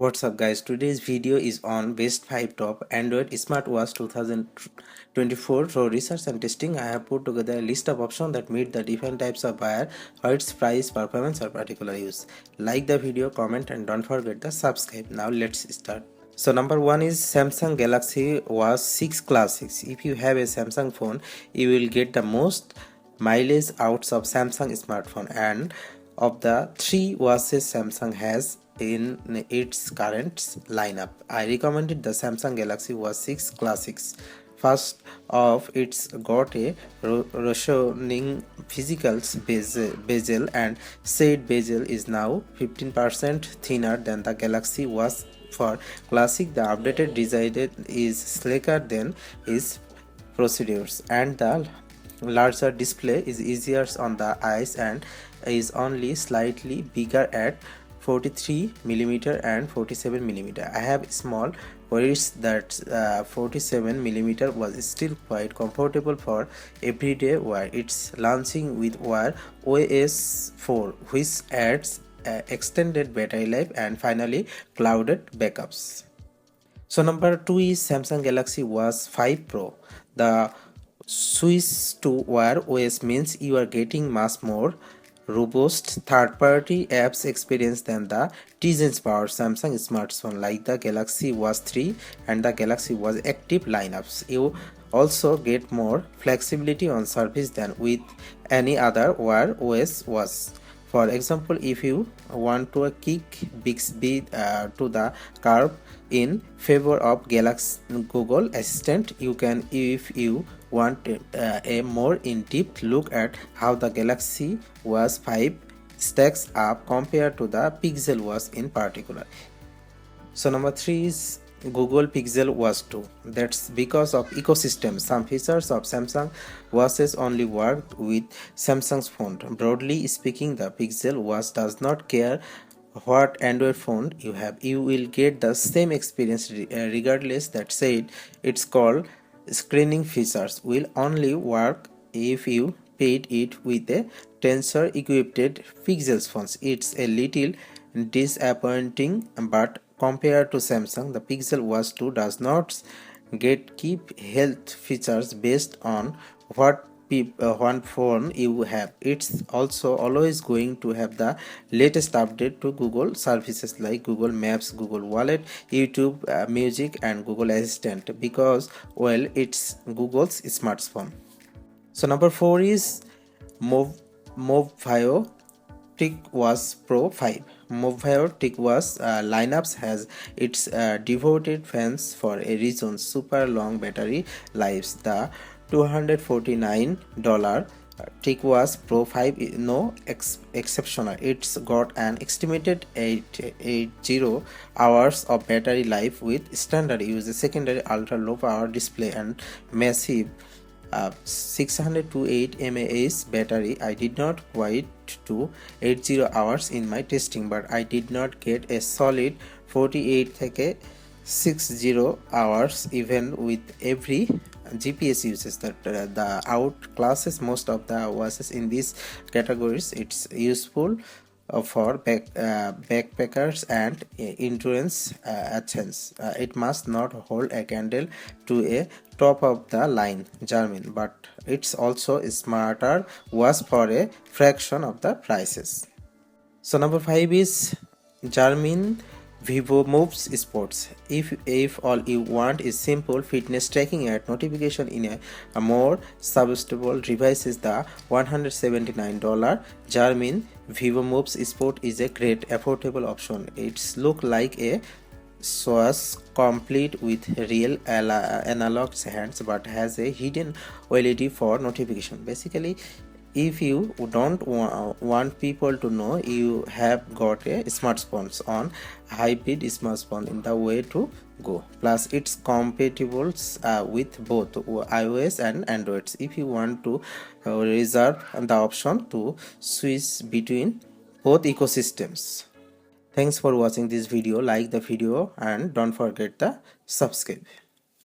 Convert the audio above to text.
What's up guys, today's video is on best 5 top Android smartwatch 2024. For research and testing, I have put together a list of options that meet the different types of buyer, whether it's price, performance or particular use. Like the video, comment and don't forget the subscribe. Now let's start. So number 1 is Samsung Galaxy Watch 6 Classics. If you have a Samsung phone, you will get the most mileage out of Samsung smartphone, and of the 3 watches Samsung has in its current lineup, I recommended the Samsung Galaxy Watch 6 Classics. First off, it's got a rationing physical bezel, and said bezel is now 15% thinner than the Galaxy Watch. For Classic, the updated design is slicker than its procedures, and the larger display is easier on the eyes and is only slightly bigger at 43mm and 47mm. I have small worries that 47mm was still quite comfortable for everyday wear. It's launching with Wear OS 4, which adds extended battery life and finally clouded backups. So number 2 is Samsung Galaxy Watch 5 Pro. The switch to Wear OS means you are getting much more robust third-party apps experience than the Tizen-powered Samsung smartphone like the Galaxy Watch 3 and the Galaxy Watch Active lineups. You also get more flexibility on service than with any other Wear OS watch. For example, if you want to kick Bixby to the curb in favor of Galaxy Google Assistant, you can. If you want a more in-depth look at how the Galaxy Watch 5 stacks up compared to the Pixel Watch in particular. So number 3 is Google Pixel Watch 2. That's because of ecosystem. Some features of Samsung watches only work with Samsung's phone. Broadly speaking, the Pixel Watch does not care what Android phone you have. You will get the same experience regardless. That said, it's called screening features will only work if you paid it with a tensor equipped Pixel phones. It's a little disappointing, but compared to Samsung, the Pixel Watch 2 does not get keep health features based on what one phone you have. It's also always going to have the latest update to Google services like Google Maps, Google Wallet, YouTube Music and Google Assistant because, well, it's Google's smartphone. So number 4 is Mobvoi TicWatch Pro 5. Mobvoi TicWatch lineups has its devoted fans for a reason. Super long battery lives. The $249 TicWatch Pro 5 is no exceptional. It's got an estimated 880 hours of battery life with standard use, a secondary ultra low power display and massive 628 mAh battery. I did not quite to 80 hours in my testing, but I did not get a solid 48 থেকে 60 hours even with every GPS uses. That the outclasses most of the watches in these categories. It's useful for backpackers and endurance athletes. It must not hold a candle to a top of the line Garmin, but it's also a smarter watch for a fraction of the prices. So number 5 is Garmin Vivomove Sports. If all you want is simple fitness tracking and notification in a more suggestible device, is the $179 Garmin Vivomove Sport is a great affordable option. It's look like a Swatch complete with real analog hands but has a hidden LED for notification. Basically, if you don't want people to know you have got a smartphone on hybrid smartphone in the way to go. Plus it's compatible with both iOS and Androids. If you want to reserve the option to switch between both ecosystems. Thanks for watching this video. Like the video and don't forget the subscribe.